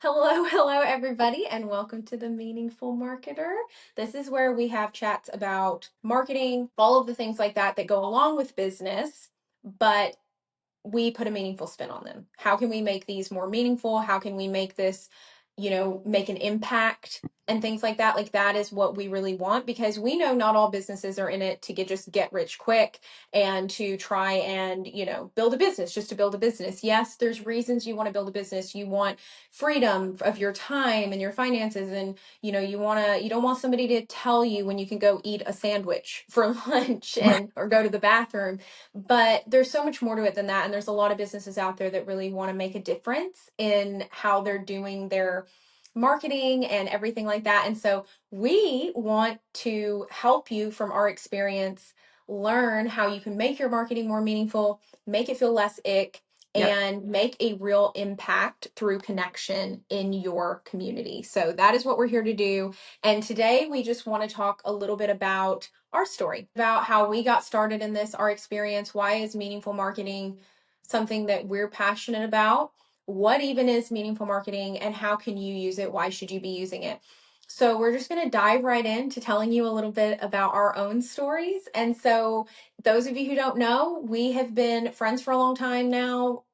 Hello, hello, everybody, and welcome to the Meaningful Marketer. This is where we have chats about marketing, all of the things like that that go along with business, but we put a meaningful spin on them. How can we make these more meaningful? How can we make this, make an impact and things like that? Like that is what we really want because we know not all businesses are in it to get rich quick and to try and, build a business just to build a business. Yes, there's reasons you want to build a business. You want freedom of your time and your finances and you don't want somebody to tell you when you can go eat a sandwich for lunch and or go to the bathroom, but there's so much more to it than that. And there's a lot of businesses out there that really want to make a difference in how they're doing their marketing and everything like that. And so we want to help you from our experience learn how you can make your marketing more meaningful, make it feel less ick, Yep. and make a real impact through connection in your community. So that is what we're here to do. And today we just want to talk a little bit about our story, about how we got started in this, our experience. Why is meaningful marketing something that we're passionate about? What even is meaningful marketing and how can you use it? Why should you be using it? So we're just going to dive right into telling you a little bit about our own stories. And so those of you who don't know, we have been friends for a long time now.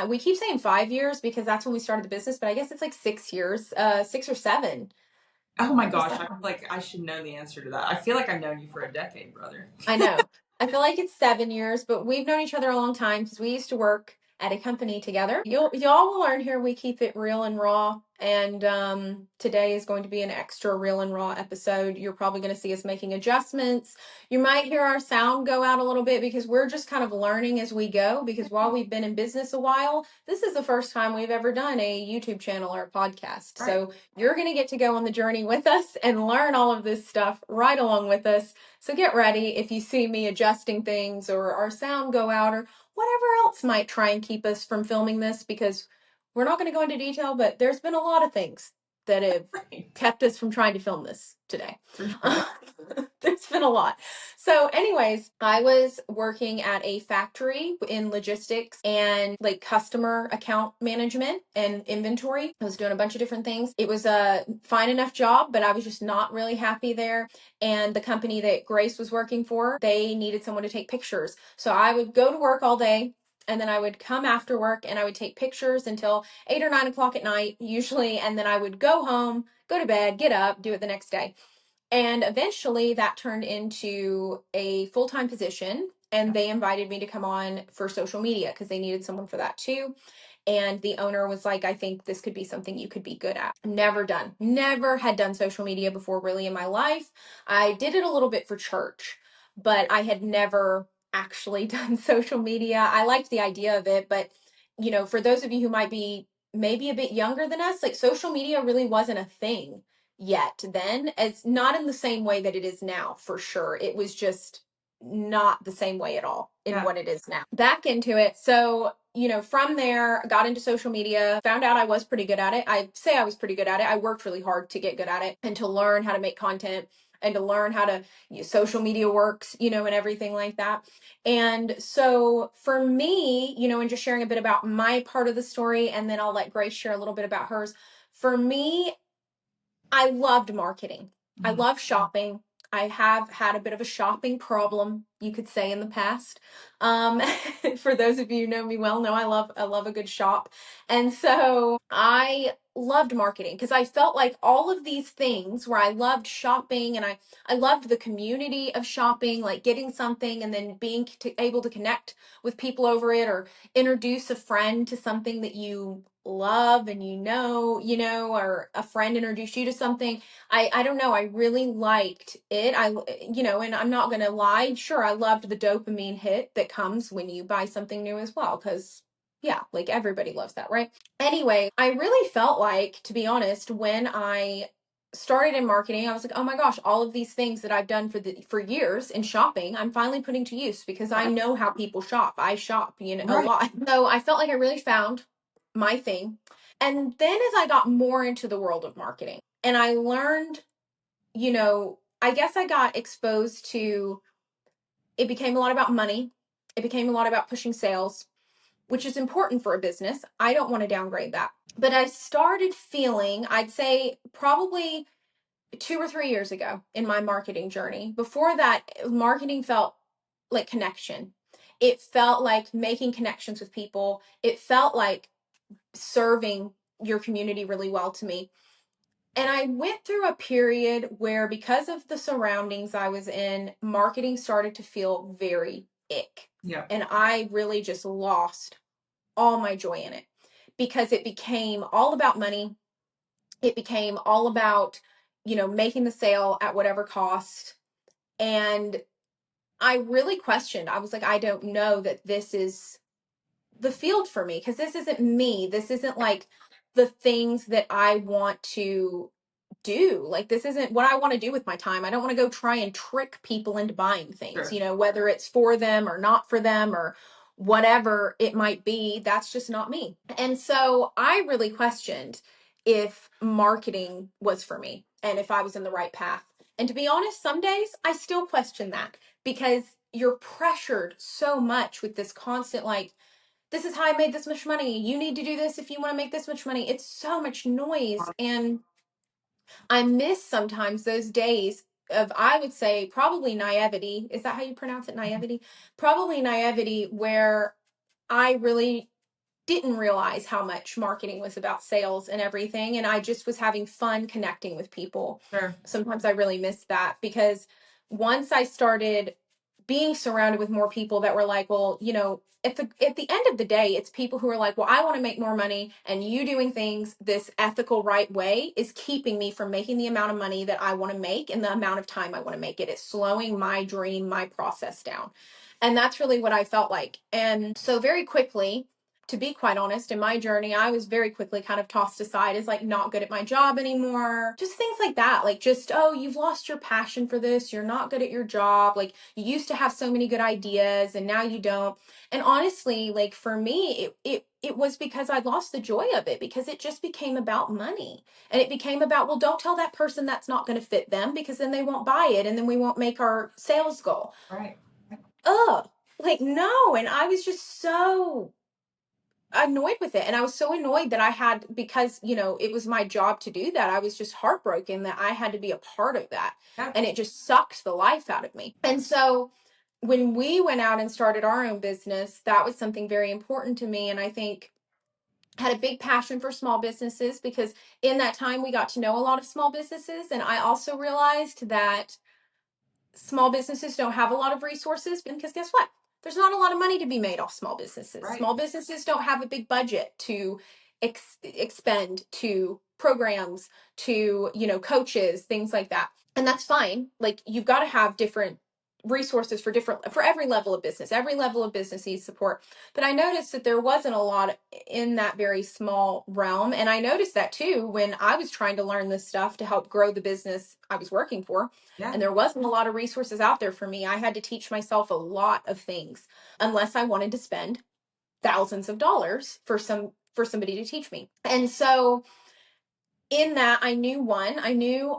We keep saying 5 years because that's when we started the business, but I guess it's like 6 years, 6 or 7. Oh my What was gosh, that? I feel like I should know the answer to that. I feel like I've known you for a decade, brother. I know. I feel like it's 7 years, but we've known each other a long time because we used to work at a company together. Y'all will learn here we keep it real and raw. And today is going to be an extra real and raw episode. You're probably going to see us making adjustments. You might hear our sound go out a little bit because we're just kind of learning as we go. Because while we've been in business a while, this is the first time we've ever done a YouTube channel or a podcast. Right. So you're going to get to go on the journey with us and learn all of this stuff right along with us. So get ready if you see me adjusting things or our sound go out or whatever else might try and keep us from filming this, because we're not going to go into detail, but there's been a lot of things that have Right. kept us from trying to film this today. For sure. There's been a lot. So anyways, I was working at a factory in logistics and like customer account management and inventory. I was doing a bunch of different things. It was a fine enough job, but I was just not really happy there. And the company that Grace was working for, they needed someone to take pictures. So I would go to work all day and then I would come after work and I would take pictures until 8 or 9 o'clock at night, usually. And then I would go home, go to bed, get up, do it the next day. And eventually that turned into a full-time position. And they invited me to come on for social media because they needed someone for that too. And the owner was like, I think this could be something you could be good at. Never had done social media before, really, in my life. I did it a little bit for church, but I had never actually done social media. I liked the idea of it, but for those of you who might be maybe a bit younger than us, like social media really wasn't a thing yet then. It's not in the same way that it is now, for sure. It was just not the same way at all in Yeah. what it is now. Back into it. So, from there, got into social media, found out I was pretty good at it. I say I was pretty good at it. I worked really hard to get good at it and to learn how to make content and to learn how to use social media works, and everything like that. And so for me, and just sharing a bit about my part of the story, and then I'll let Grace share a little bit about hers. For me, I loved marketing. I Mhm. love shopping. I have had a bit of a shopping problem, you could say, in the past. Um, for those of you who know me well, know I love a good shop. And so I loved marketing because I felt like all of these things where I loved shopping and I loved the community of shopping, like getting something and then being able to connect with people over it or introduce a friend to something that you love and or a friend introduced you to something. I don't know, I really liked it. And I'm not gonna lie, sure, I loved the dopamine hit that comes when you buy something new as well, because yeah, like everybody loves that, right? Anyway, I really felt like, to be honest, when I started in marketing, I was like, oh my gosh, all of these things that I've done for years in shopping, I'm finally putting to use because I Right. know how people shop. I shop, a Right. lot. So I felt like I really found my thing. And then as I got more into the world of marketing and I learned, I guess I got exposed to, it became a lot about money. It became a lot about pushing sales. which is important for a business. I don't want to downgrade that. But I started feeling, I'd say probably 2 or 3 years ago in my marketing journey. Before that, marketing felt like connection. It felt like making connections with people. It felt like serving your community really well to me. And I went through a period where, because of the surroundings I was in, marketing started to feel very ick. Yeah. And I really just lost all my joy in it because it became all about money. It became all about, making the sale at whatever cost. And I really questioned. I was like, I don't know that this is the field for me, because this isn't me. This isn't like the things that I want to do. Like, this isn't what I want to do with my time. I don't want to go try and trick people into buying things, Sure. whether it's for them or not for them or whatever it might be. That's just not me. And so I really questioned if marketing was for me and if I was in the right path. And to be honest, some days I still question that, because you're pressured so much with this constant, like, this is how I made this much money. You need to do this if you want to make this much money. It's so much noise. And I miss sometimes those days of, I would say, probably naivety. Is that how you pronounce it? Naivety? Probably naivety, where I really didn't realize how much marketing was about sales and everything. And I just was having fun connecting with people. Sure. Sometimes I really missed that, because once I started being surrounded with more people that were like, well, at the end of the day, it's people who are like, well, I want to make more money, and you doing things this ethical right way is keeping me from making the amount of money that I want to make and the amount of time I want to make it. It's slowing my dream, my process down. And that's really what I felt like. And so very quickly, to be quite honest, in my journey, I was very quickly kind of tossed aside as like not good at my job anymore. Just things like that. Like, just, oh, you've lost your passion for this. You're not good at your job. Like, you used to have so many good ideas and now you don't. And honestly, like, for me, it was because I'd lost the joy of it, because it just became about money. And it became about, well, don't tell that person that's not going to fit them, because then they won't buy it and then we won't make our sales goal. Right. Ugh. Like, no. And I was just so annoyed with it. And I was so annoyed that I had, because, it was my job to do that. I was just heartbroken that I had to be a part of that. Yeah. And it just sucked the life out of me. And so when we went out and started our own business, that was something very important to me. And I think had a big passion for small businesses, because in that time we got to know a lot of small businesses. And I also realized that small businesses don't have a lot of resources, because guess what? There's not a lot of money to be made off small businesses. Right. Small businesses don't have a big budget to expend to programs, to, coaches, things like that. And that's fine. Like, you've got to have different resources for every level of business. Every level of business needs support. But I noticed that there wasn't a lot in that very small realm. And I noticed that too when I was trying to learn this stuff to help grow the business I was working for. Yeah. And there wasn't a lot of resources out there for me. I had to teach myself a lot of things, unless I wanted to spend thousands of dollars for somebody to teach me. And so in that, I knew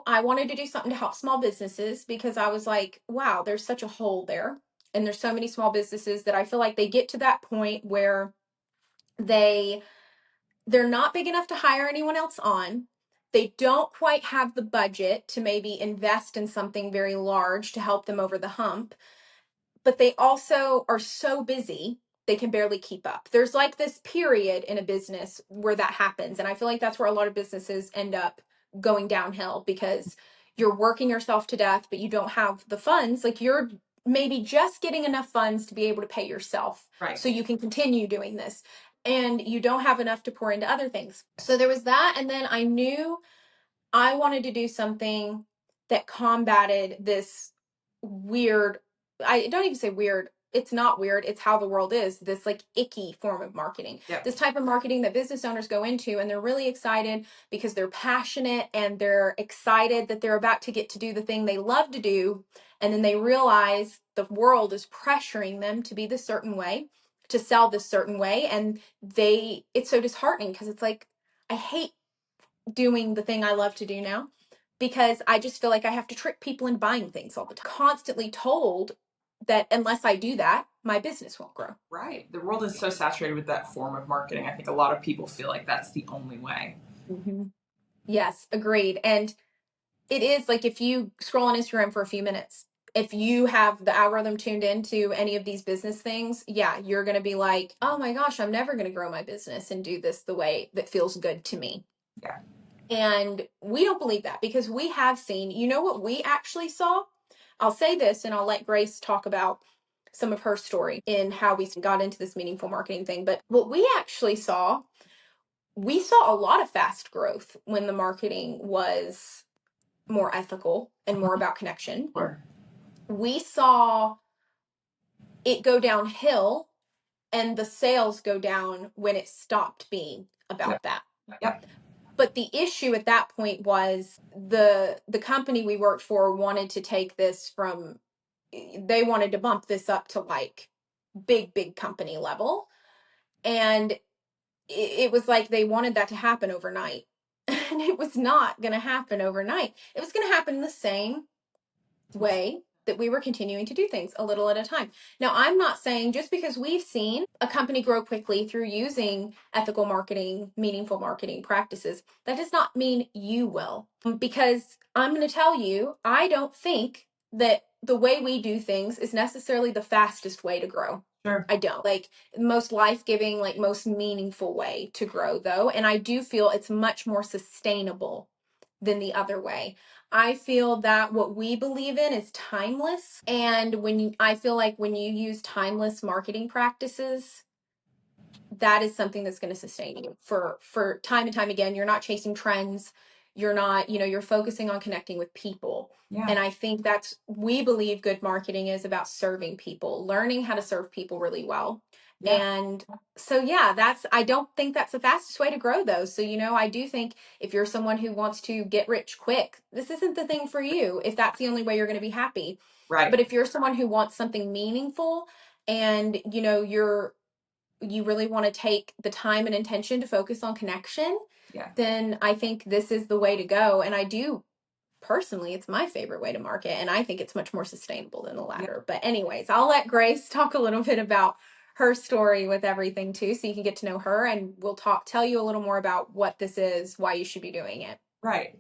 I wanted to do something to help small businesses, because I was like, wow, there's such a hole there. And there's so many small businesses that I feel like they get to that point where they're not big enough to hire anyone else on. They don't quite have the budget to maybe invest in something very large to help them over the hump, but they also are so busy they can barely keep up. There's like this period in a business where that happens. And I feel like that's where a lot of businesses end up going downhill, because you're working yourself to death, but you don't have the funds. Like, you're maybe just getting enough funds to be able to pay yourself. Right. So you can continue doing this. And you don't have enough to pour into other things. So there was that. And then I knew I wanted to do something that combated this weird, I don't even say weird, it's not weird, it's how the world is, this like icky form of marketing. Yep. This type of marketing that business owners go into, and they're really excited because they're passionate and they're excited that they're about to get to do the thing they love to do. And then they realize the world is pressuring them to be this certain way, to sell this certain way. And it's so disheartening, because it's like, I hate doing the thing I love to do now, because I just feel like I have to trick people into buying things all the time. Constantly told that unless I do that, my business won't grow. Right. The world is so saturated with that form of marketing. I think a lot of people feel like that's the only way. Mm-hmm. Yes, agreed. And it is like if you scroll on Instagram for a few minutes, if you have the algorithm tuned into any of these business things, yeah, you're going to be like, oh my gosh, I'm never going to grow my business and do this the way that feels good to me. Yeah. And we don't believe that because we have seen, you know what we actually saw? I'll say this and I'll let Grace talk about some of her story in how we got into this meaningful marketing thing. But what we actually saw, we saw a lot of fast growth when the marketing was more ethical and more about connection. Sure. We saw it go downhill and the sales go down when it stopped being about that. Yep. But the issue at that point was the company we worked for wanted to take this from, they wanted to bump this up to like big company level. And it was like they wanted that to happen overnight. And it was not going to happen overnight. It was going to happen the same way that we were continuing to do things a little at a time. Now, I'm not saying just because we've seen a company grow quickly through using ethical marketing, meaningful marketing practices, that does not mean you will. Because I'm going to tell you, I don't think that the way we do things is necessarily the fastest way to grow. Sure. I don't. Like most life-giving, like most meaningful way to grow though. And I do feel it's much more sustainable than the other way. I feel that what we believe in is timeless. And I feel like when you use timeless marketing practices, that is something that's going to sustain you for time and time again. You're not chasing trends. You're not, you're focusing on connecting with people. Yeah. And I think we believe good marketing is about serving people, learning how to serve people really well. Yeah. And so, yeah, I don't think that's the fastest way to grow though. So, I do think if you're someone who wants to get rich quick, this isn't the thing for you if that's the only way you're going to be happy. Right. But if you're someone who wants something meaningful and, you really want to take the time and intention to focus on connection, then I think this is the way to go. And I do personally, it's my favorite way to market. And I think it's much more sustainable than the latter. But anyways, I'll let Grace talk a little bit about her story with everything too, so you can get to know her and we'll tell you a little more about what this is, why you should be doing it. Right.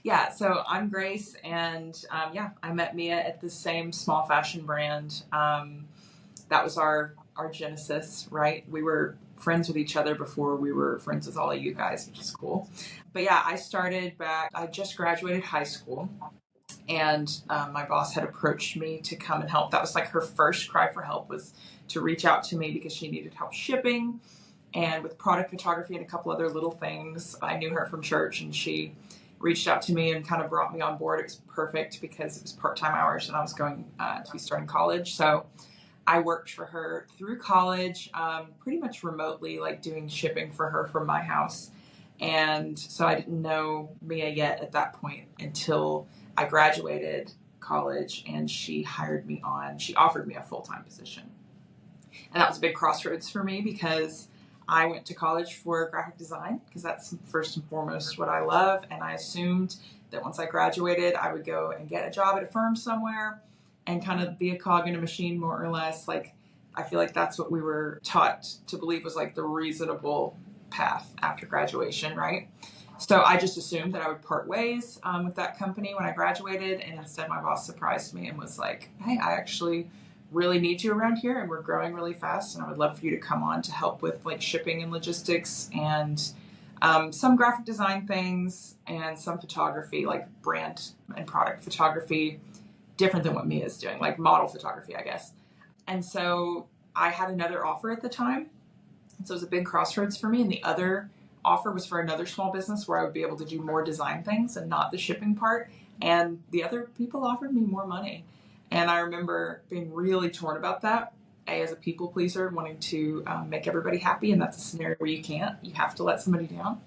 Yeah. So I'm Grace and I met Mia at the same small fashion brand. That was our genesis, right? We were friends with each other before we were friends with all of you guys, which is cool. But yeah, I just graduated high school and my boss had approached me to come and help. That was like her first cry for help, was to reach out to me because she needed help shipping and with product photography and a couple other little things. I knew her from church and she reached out to me and kind of brought me on board. It was perfect because it was part-time hours and I was going to be starting college. So I worked for her through college, pretty much remotely, like doing shipping for her from my house. And so I didn't know Mia yet at that point until I graduated college and she offered me a full-time position. And that was a big crossroads for me because I went to college for graphic design because that's first and foremost what I love. And I assumed that once I graduated, I would go and get a job at a firm somewhere and kind of be a cog in a machine, more or less. Like, I feel like that's what we were taught to believe was like the reasonable path after graduation, right? So I just assumed that I would part ways with that company when I graduated. And instead my boss surprised me and was like, hey, I actually really need you around here and we're growing really fast. And I would love for you to come on to help with like shipping and logistics and some graphic design things and some photography, like brand and product photography, different than what Mia is doing, like model photography, I guess. And so I had another offer at the time. And so it was a big crossroads for me. And the other offer was for another small business where I would be able to do more design things and not the shipping part. And the other people offered me more money. And I remember being really torn about that. As a people pleaser, wanting to make everybody happy. And that's a scenario where you can't. You have to let somebody down.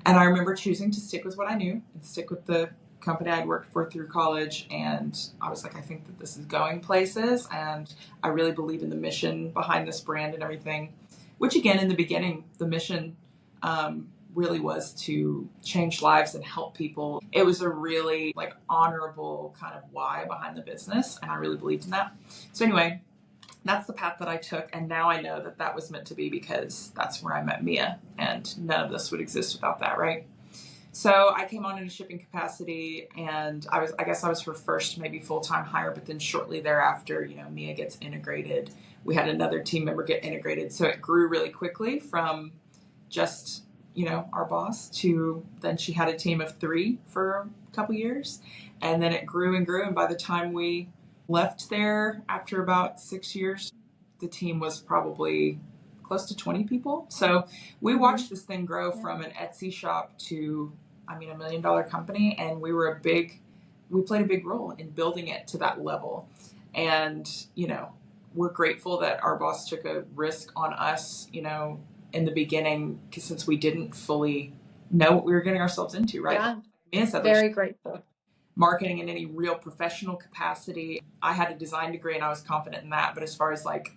And I remember choosing to stick with what I knew and stick with the company I'd worked for through college. And I was like, I think that this is going places. And I really believe in the mission behind this brand and everything. Which again, in the beginning, the mission really was to change lives and help people. It was a really like honorable kind of why behind the business, and I really believed in that. So anyway, that's the path that I took, and now I know that that was meant to be because that's where I met Mia, and none of this would exist without that, right? So I came on in a shipping capacity, and I guess I was her first maybe full-time hire, but then shortly thereafter, Mia gets integrated. We had another team member get integrated. So it grew really quickly from just, our boss to then she had a team of 3 for a couple years. And then it grew and grew. And by the time we left there after about 6 years, the team was probably close to 20 people. So we watched this thing grow from an Etsy shop to, $1 million company. And we played a big role in building it to that level. And, we're grateful that our boss took a risk on us, in the beginning, since we didn't fully know what we were getting ourselves into, right? Yeah. Very grateful. Marketing in any real professional capacity. I had a design degree and I was confident in that. But as far as like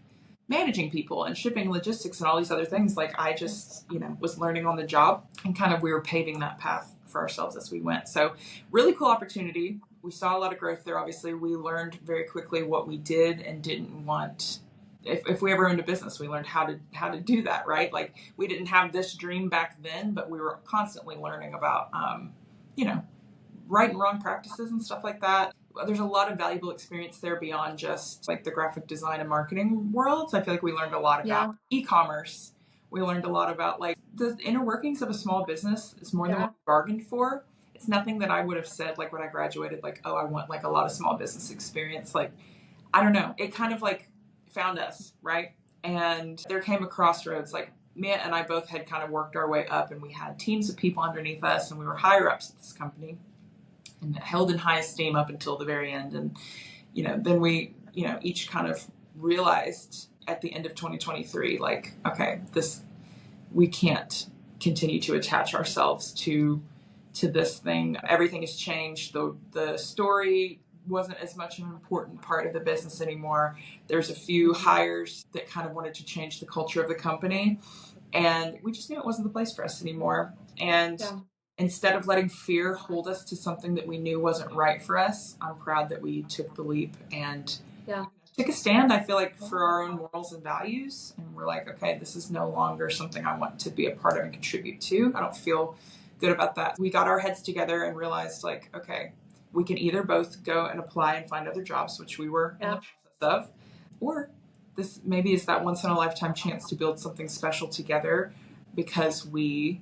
managing people and shipping logistics and all these other things, like I just, was learning on the job, and kind of we were paving that path for ourselves as we went. So really cool opportunity. We saw a lot of growth there. Obviously, we learned very quickly what we did and didn't want. If we ever owned a business, we learned how to do that, right? Like we didn't have this dream back then, but we were constantly learning about, right and wrong practices and stuff like that. There's a lot of valuable experience there beyond just like the graphic design and marketing worlds. I feel like we learned a lot about e-commerce. We learned a lot about like the inner workings of a small business is more than what we bargained for. It's nothing that I would have said like when I graduated, like, oh, I want like a lot of small business experience. Like, I don't know. It kind of like found us, right? And there came a crossroads. Like Mia and I both had kind of worked our way up, and we had teams of people underneath us, and we were higher ups at this company and held in high esteem up until the very end. And, then we, each kind of realized at the end of 2023, like, okay, we can't continue to attach ourselves to this thing. Everything has changed. The story wasn't as much an important part of the business anymore. There's a few hires that kind of wanted to change the culture of the company, and we just knew it wasn't the place for us anymore. And instead of letting fear hold us to something that we knew wasn't right for us, I'm proud that we took the leap and took a stand, I feel like, for our own morals and values. And we're like, okay, this is no longer something I want to be a part of and contribute to. I don't feel good about that. We got our heads together and realized, like, okay, we can either both go and apply and find other jobs, which we were in the process of, or this maybe is that once in a lifetime chance to build something special together because we,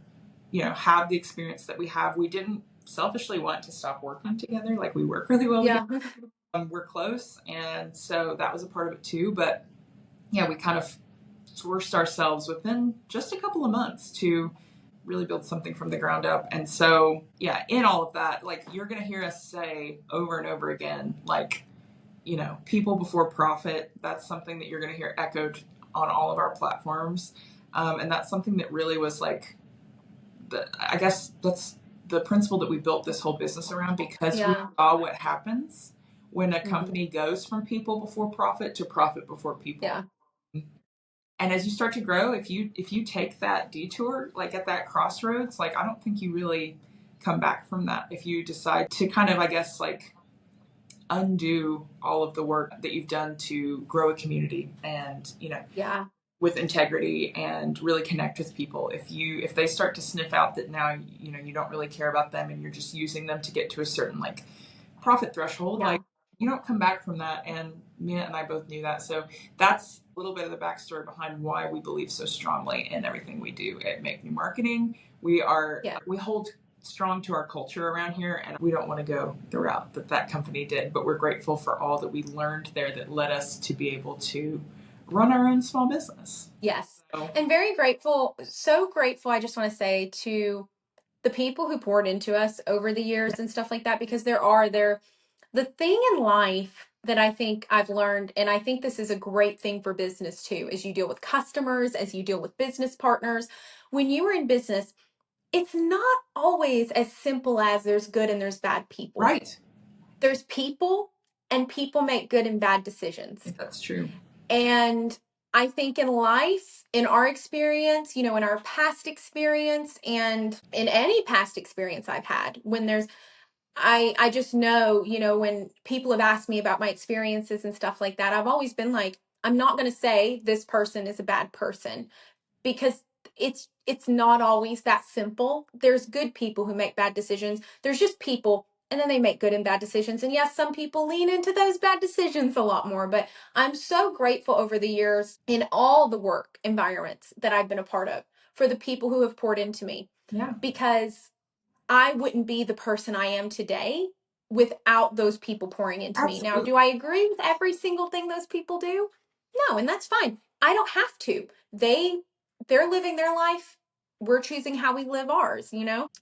have the experience that we have. We didn't selfishly want to stop working together. Like we work really well together. We're close. And so that was a part of it too. But yeah, we kind of forced ourselves within just a couple of months to really build something from the ground up. And so, yeah, in all of that, like you're going to hear us say over and over again, like, people before profit. That's something that you're going to hear echoed on all of our platforms. And that's something that really was like, I guess that's the principle that we built this whole business around, because we saw what happens when a company goes from people before profit to profit before people. And as you start to grow, if you take that detour, like at that crossroads, like I don't think you really come back from that. If you decide to kind of, I guess, like undo all of the work that you've done to grow a community and, with integrity and really connect with people. If they start to sniff out that now, you don't really care about them and you're just using them to get to a certain like profit threshold, like you don't come back from that. And Mia and I both knew that. So that's a little bit of the backstory behind why we believe so strongly in everything we do at Make New Marketing. We hold strong to our culture around here, and we don't want to go the route that company did, but we're grateful for all that we learned there that led us to be able to run our own small business. Yes. And very grateful, so grateful, I just want to say, to the people who poured into us over the years and stuff like that, because the thing in life that I think I've learned, and I think this is a great thing for business too, as you deal with customers, as you deal with business partners. When you are in business, it's not always as simple as there's good and there's bad people. Right. There's people, and people make good and bad decisions. I think that's true. And I think in life, in our experience, in our past experience, and in any past experience I've had, when there's I just know, when people have asked me about my experiences and stuff like that, I've always been like, I'm not going to say this person is a bad person, because it's not always that simple. There's good people who make bad decisions. There's just people, and then they make good and bad decisions. And yes, some people lean into those bad decisions a lot more, but I'm so grateful over the years in all the work environments that I've been a part of for the people who have poured into me, Yeah, because I wouldn't be the person I am today without those people pouring into me. Now, absolutely. do I agree with every single thing those people do? No, and that's fine. I don't have to. They're living their life. We're choosing how we live ours.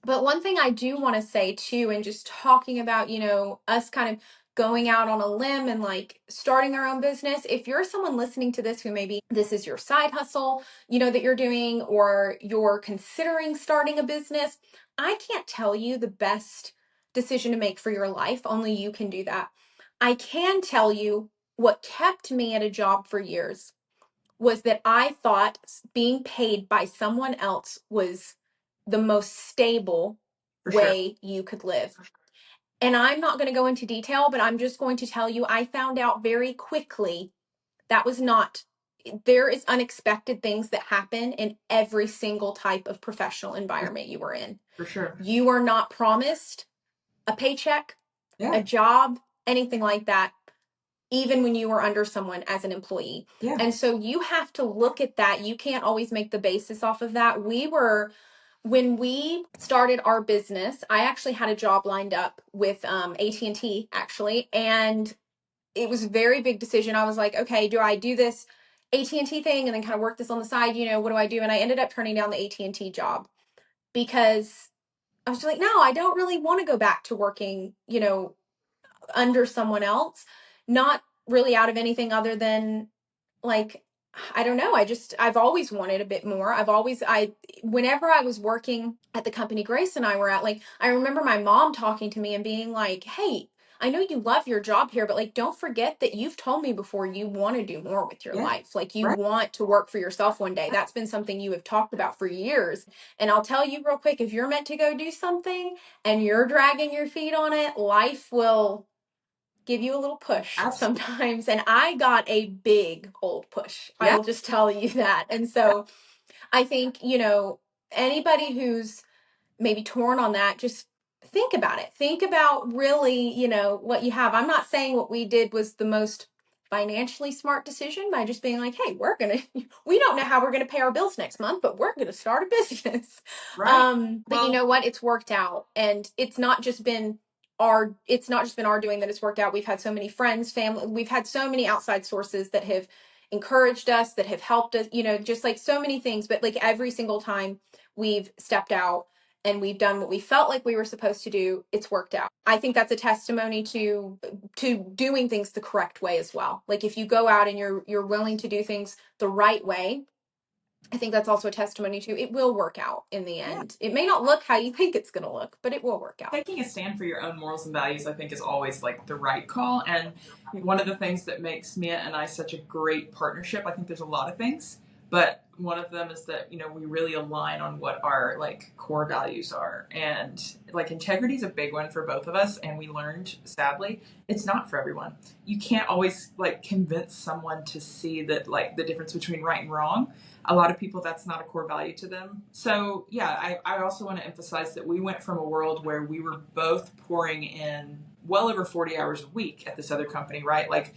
But one thing I do want to say too, and just talking about, us kind of going out on a limb and like starting our own business. If you're someone listening to this who maybe this is your side hustle, that you're doing, or you're considering starting a business, I can't tell you the best decision to make for your life. Only you can do that. I can tell you what kept me at a job for years was that I thought being paid by someone else was the most stable For sure. way you could live. And I'm not going to go into detail, but I'm just going to tell you I found out very quickly that was not. There is unexpected things that happen in every single type of professional environment you are in. For sure. You are not promised a paycheck, Yeah. a job, anything like that, even when you are under someone as an employee. Yeah. And so you have to look at that. You can't always make the basis off of that. When we started our business, I actually had a job lined up with AT&T actually, and it was a very big decision. I was like, okay, do I do this AT&T thing and then kind of work this on the side? What do I do? And I ended up turning down the AT&T job because I was like, no, I don't really want to go back to working, under someone else. Not really out of anything other than, like, I don't know. I've always wanted a bit more. Whenever I was working at the company Grace and I were at, like, I remember my mom talking to me and being like, hey, I know you love your job here, but like, don't forget that you've told me before you want to do more with your Yeah. life. Like, you Right. want to work for yourself one day. That's been something you have talked about for years. And I'll tell you real quick, if you're meant to go do something and you're dragging your feet on it, life will give you a little push Absolutely. sometimes. And I got a big old push. I Yeah. will just tell you that. And so I think, anybody who's maybe torn on that, just think about it. Think about really, what you have. I'm not saying what we did was the most financially smart decision by just being like, hey, we don't know how we're going to pay our bills next month, but we're going to start a business. Right. But you Well, know what? It's worked out. And it's not just been our doing that it's worked out. We've had so many friends, family, we've had so many outside sources that have encouraged us, that have helped us, just like so many things. But like every single time we've stepped out and we've done what we felt like we were supposed to do, it's worked out. I think that's a testimony to doing things the correct way as well. Like if you go out and you're willing to do things the right way, I think that's also a testimony to it will work out in the yeah. end. It may not look how you think it's going to look, but it will work out. Taking a stand for your own morals and values, I think, is always like the right call. And one of the things that makes Mia and I such a great partnership, I think there's a lot of things, but one of them is that, we really align on what our like core values are. And like integrity is a big one for both of us. And we learned, sadly, it's not for everyone. You can't always like convince someone to see that like the difference between right and wrong. A lot of people, that's not a core value to them. So yeah, I also want to emphasize that we went from a world where we were both pouring in well over 40 hours a week at this other company, right? Like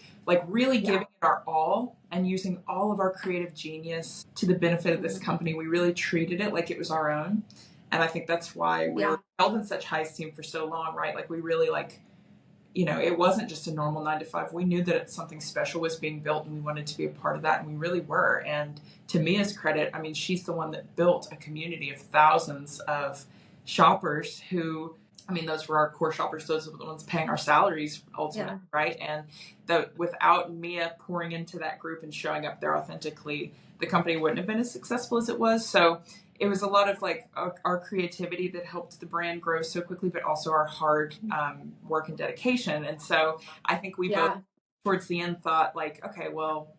really giving it our all and using all of our creative genius to the benefit of this company. We really treated it like it was our own. And I think that's why we were held in such high esteem for so long, right? Like we really like, it wasn't just a normal 9 to 5. We knew that something special was being built and we wanted to be a part of that. And we really were. And to Mia's credit, I mean, she's the one that built a community of thousands of shoppers who, I mean, those were our core shoppers. Those are the ones paying our salaries ultimately, right? And without Mia pouring into that group and showing up there authentically, the company wouldn't have been as successful as it was. So it was a lot of like our creativity that helped the brand grow so quickly, but also our hard work and dedication. And so I think we both towards the end thought like, okay, well,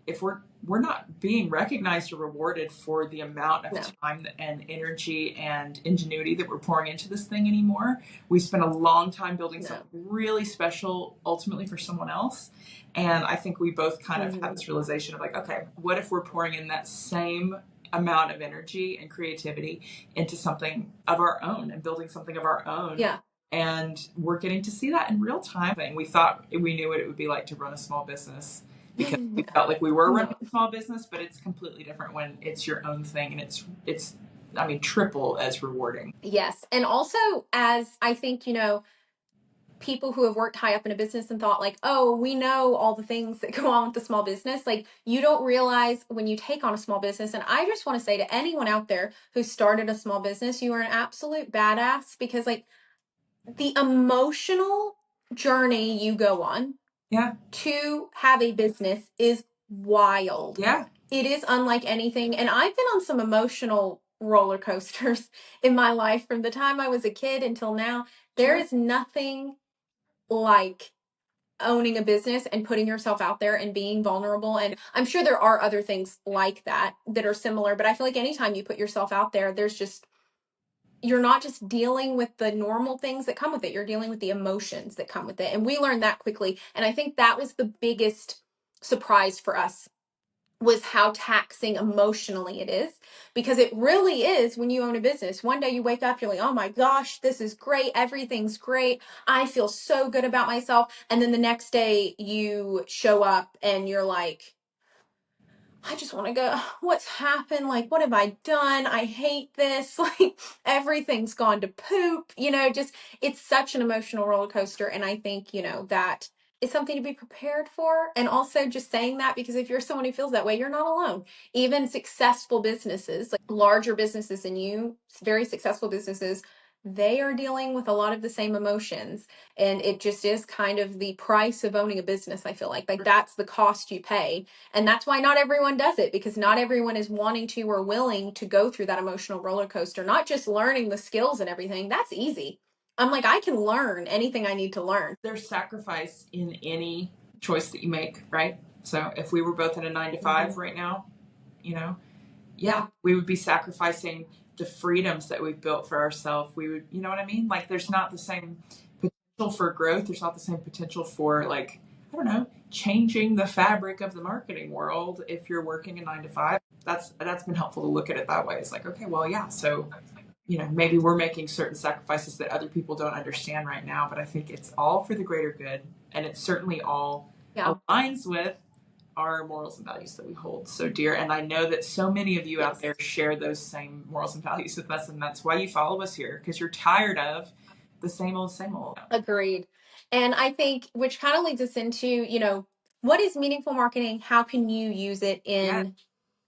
if we're not being recognized or rewarded for the amount of No, time and energy and ingenuity that we're pouring into this thing anymore. We spent a long time building no. something really special ultimately for someone else. And I think we both kind of had Hmm. this realization of like, okay, what if we're pouring in that same amount of energy and creativity into something of our own and building something of our own, Yeah. and we're getting to see that in real time. And we thought we knew what it would be like to run a small business because we felt like we were running No. a small business, but it's completely different when it's your own thing, and it's I mean triple as rewarding. Yes. And also, as I think, people who have worked high up in a business and thought like, oh, we know all the things that go on with the small business, like you don't realize when you take on a small business. And I just want to say to anyone out there who started a small business, you are an absolute badass, because like the emotional journey you go on Yeah, to have a business is wild. yeah, It is unlike anything. And I've been on some emotional roller coasters in my life from the time I was a kid until now. There sure. is nothing like owning a business and putting yourself out there and being vulnerable. And I'm sure there are other things like that that are similar, but I feel like anytime you put yourself out there, there's just, you're not just dealing with the normal things that come with it, you're dealing with the emotions that come with it. And we learned that quickly. And I think that was the biggest surprise for us, was how taxing emotionally it is, because it really is. When you own a business, one day you wake up, you're like, oh my gosh, this is great, everything's great, I feel so good about myself. And then the next day you show up and you're like, I just want to go, what's happened? Like, what have I done? I hate this. Like, everything's gone to poop. Just, it's such an emotional roller coaster. And I think, that is something to be prepared for. And also just saying that, because if you're someone who feels that way, you're not alone. Even successful businesses, like larger businesses than you, very successful businesses, they are dealing with a lot of the same emotions. And it just is kind of the price of owning a business. I feel like that's the cost you pay, and that's why not everyone does it, because not everyone is wanting to or willing to go through that emotional roller coaster. Not just learning the skills and everything. That's easy. I'm like, I can learn anything I need to learn. There's sacrifice in any choice that you make, right? So if we were both in a 9 to 5 Hmm. right now, you know, yeah, Yeah. we would be sacrificing the freedoms that we've built for ourselves. We would, you know what I mean? Like, there's not the same potential for growth. There's not the same potential for, like, I don't know, changing the fabric of the marketing world if you're working a 9 to 5. That's been helpful to look at it that way. It's like, okay, well, yeah, so maybe we're making certain sacrifices that other people don't understand right now, but I think it's all for the greater good, and it certainly all Yeah. aligns with our morals and values that we hold so dear. And I know that so many of you out Yes. there share those same morals and values with us, and that's why you follow us here, because you're tired of the same old, same old. Agreed. And I think, which kind of leads us into, what is meaningful marketing? How can you use it Yeah, in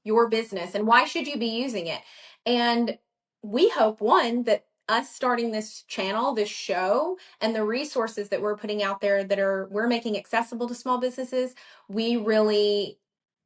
your business, and why should you be using it? And we hope, one, that us starting this channel, this show, and the resources that we're putting out there that we're making accessible to small businesses, we really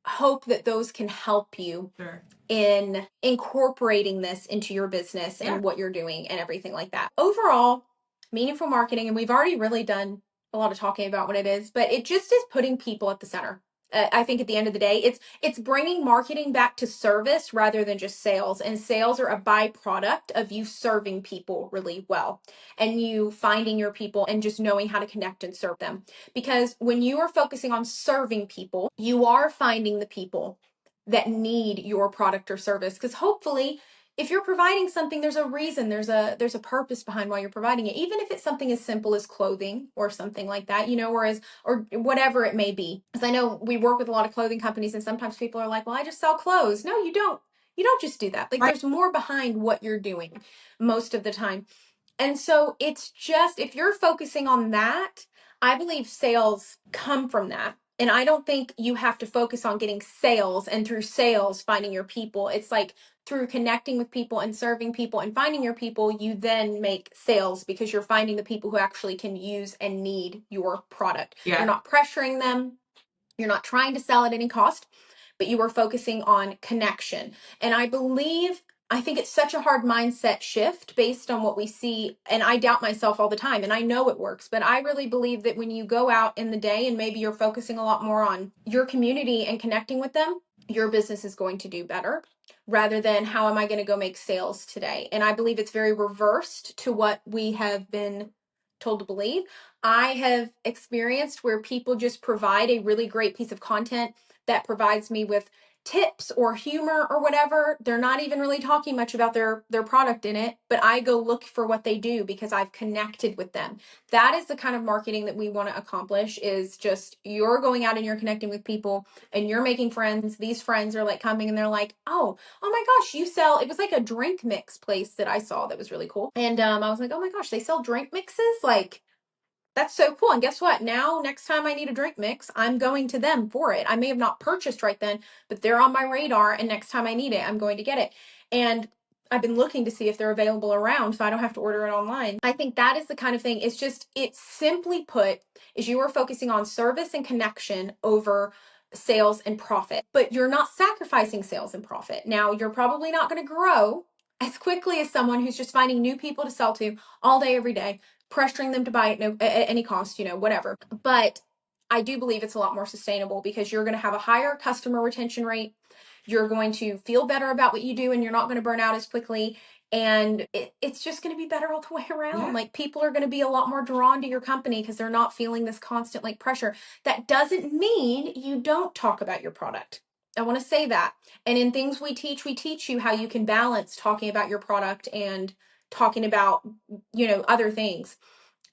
hope that those can help you sure. in incorporating this into your business Yeah, and what you're doing and everything like that. Overall, meaningful marketing, and we've already really done a lot of talking about what it is, but it just is putting people at the center. I think at the end of the day, it's bringing marketing back to service rather than just sales. And sales are a byproduct of you serving people really well, and you finding your people and just knowing how to connect and serve them. Because when you are focusing on serving people, you are finding the people that need your product or service, because hopefully if you're providing something, there's a reason, there's a purpose behind why you're providing it, even if it's something as simple as clothing or something like that, or whatever it may be. Because I know we work with a lot of clothing companies, and sometimes people are like, well, I just sell clothes. No, you don't just do that. Like, right. there's more behind what you're doing most of the time. And so it's just, if you're focusing on that, I believe sales come from that. And I don't think you have to focus on getting sales and through sales finding your people. It's like through connecting with people and serving people and finding your people, you then make sales, because you're finding the people who actually can use and need your product. You're Yeah, not pressuring them, you're not trying to sell at any cost, but you are focusing on connection. And I believe I think it's such a hard mindset shift based on what we see. And I doubt myself all the time, and I know it works, but I really believe that when you go out in the day and maybe you're focusing a lot more on your community and connecting with them, your business is going to do better rather than how am I going to go make sales today. And I believe it's very reversed to what we have been told to believe. I have experienced where people just provide a really great piece of content that provides me with tips or humor or whatever. They're not even really talking much about their product in it, but I go look for what they do because I've connected with them. That is the kind of marketing that we want to accomplish, is just you're going out and you're connecting with people and you're making friends. These friends are like coming and they're like, oh my gosh, you sell, it was like a drink mix place that I saw that was really cool. And I was like, oh my gosh, they sell drink mixes? Like, that's so cool. And guess what? Now, next time I need a drink mix, I'm going to them for it. I may have not purchased right then, but they're on my radar. And next time I need it, I'm going to get it. And I've been looking to see if they're available around so I don't have to order it online. I think that is the kind of thing. It's just, it's simply put, is you are focusing on service and connection over sales and profit, but you're not sacrificing sales and profit. Now, you're probably not going to grow as quickly as someone who's just finding new people to sell to all day, every day, pressuring them to buy it at any cost, whatever. But I do believe it's a lot more sustainable because you're going to have a higher customer retention rate. You're going to feel better about what you do and you're not going to burn out as quickly. And it's just going to be better all the way around. Yeah. Like, people are going to be a lot more drawn to your company because they're not feeling this constant like pressure. That doesn't mean you don't talk about your product. I want to say that. And in things we teach you how you can balance talking about your product and talking about, other things.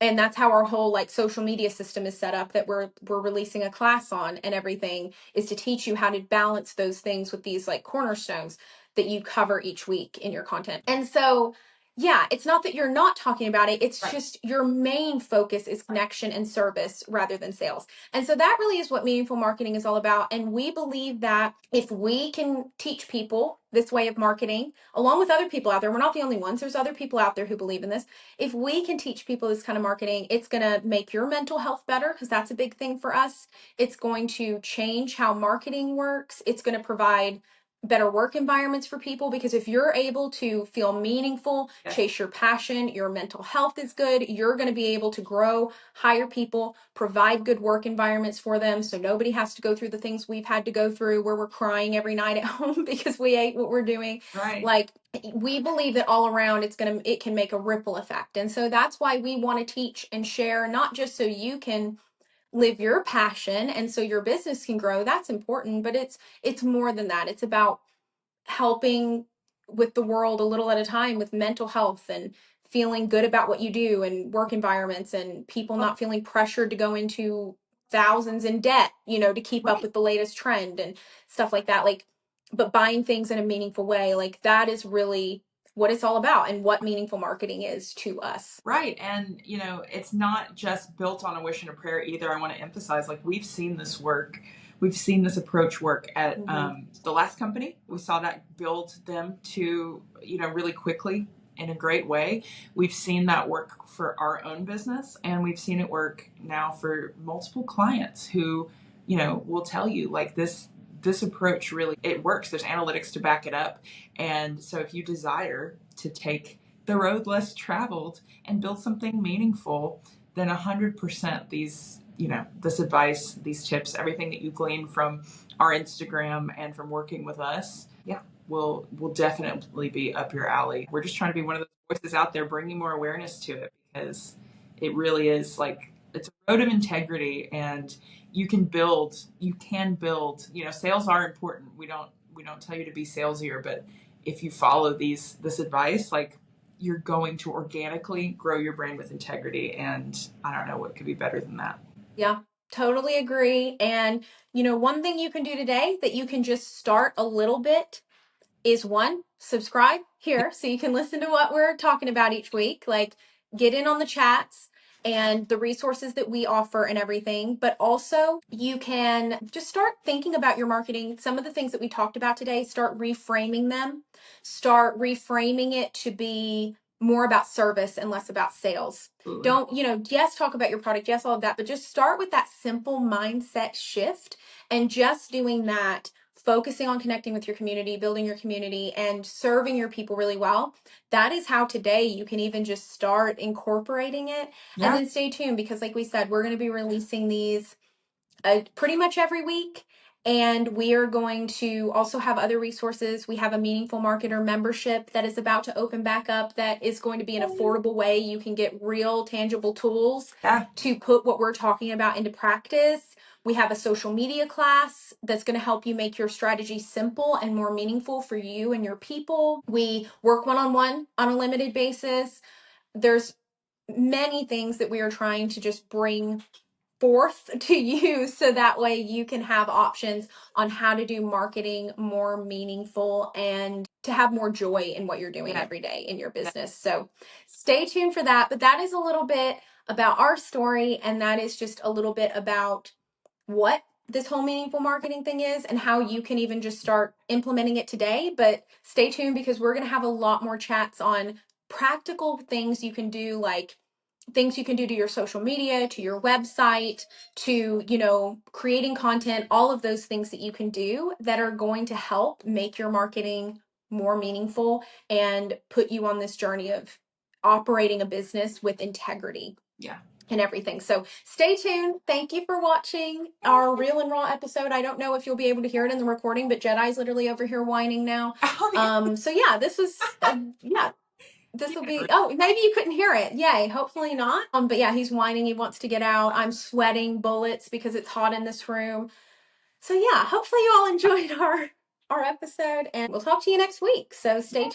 And that's how our whole like social media system is set up, that we're releasing a class on, and everything is to teach you how to balance those things with these like cornerstones that you cover each week in your content. And so, yeah, it's not that you're not talking about it. It's Right. just your main focus is connection and service rather than sales. And so that really is what meaningful marketing is all about. And we believe that if we can teach people this way of marketing, along with other people out there, we're not the only ones. There's other people out there who believe in this. If we can teach people this kind of marketing, it's going to make your mental health better because that's a big thing for us. It's going to change how marketing works. It's going to provide better work environments for people because if you're able to feel meaningful, Yes. chase your passion, your mental health is good, you're going to be able to grow, hire people, provide good work environments for them so nobody has to go through the things we've had to go through where we're crying every night at home because we ate what we're doing. Right. Like, we believe that all around it can make a ripple effect. And so that's why we want to teach and share, not just so you can live your passion and so your business can grow. That's important, but it's more than that. It's about helping with the world a little at a time with mental health and feeling good about what you do and work environments and people not feeling pressured to go into thousands in debt, to keep up with the latest trend and stuff like that. Like, but buying things in a meaningful way, like that is really what it's all about and what meaningful marketing is to us. Right. And, it's not just built on a wish and a prayer either. I want to emphasize, like, we've seen this work. We've seen this approach work at the last company. We saw that build them to, really quickly in a great way. We've seen that work for our own business, and we've seen it work now for multiple clients who, will tell you, like, this approach really, it works. There's analytics to back it up. And so if you desire to take the road less traveled and build something meaningful, then 100% these, this advice, these tips, everything that you glean from our Instagram and from working with us, will definitely be up your alley. We're just trying to be one of those voices out there bringing more awareness to it, because it really is like, it's a road of integrity, and you can build, sales are important. We don't tell you to be salesier, but if you follow this advice, like, you're going to organically grow your brand with integrity. And I don't know what could be better than that. Yeah, totally agree. And, one thing you can do today that you can just start a little bit is, one, subscribe here so you can listen to what we're talking about each week. Like, get in on the chats and the resources that we offer and everything. But also, you can just start thinking about your marketing. Some of the things that we talked about today, start reframing them. Start reframing it to be more about service and less about sales. Absolutely. Don't, yes, talk about your product, yes, all of that, but just start with that simple mindset shift and just doing that focusing on connecting with your community, building your community, and serving your people really well, that is how today you can even just start incorporating it. Yeah. And then stay tuned, because like we said, we're going to be releasing these pretty much every week. And we are going to also have other resources. We have a Meaningful Marketer membership that is about to open back up, that is going to be an affordable way you can get real, tangible tools to put what we're talking about into practice. We have a social media class that's going to help you make your strategy simple and more meaningful for you and your people. We work one-on-one on a limited basis. There's many things that we are trying to just bring forth to you, so that way you can have options on how to do marketing more meaningful and to have more joy in what you're doing every day in your business. So stay tuned for that. But that is a little bit about our story, and that is just a little bit about what this whole meaningful marketing thing is and how you can even just start implementing it today. But stay tuned, because we're going to have a lot more chats on practical things you can do, like things you can do to your social media, to your website, to, creating content, all of those things that you can do that are going to help make your marketing more meaningful and put you on this journey of operating a business with integrity. Yeah. And everything. So stay tuned. Thank you for watching our Real and Raw episode. I don't know if you'll be able to hear it in the recording, but Jedi's literally over here whining now. So yeah, this was, this will be, maybe you couldn't hear it. Yay. Hopefully not. But yeah, he's whining. He wants to get out. I'm sweating bullets because it's hot in this room. So yeah, hopefully you all enjoyed our episode, and we'll talk to you next week. So stay tuned.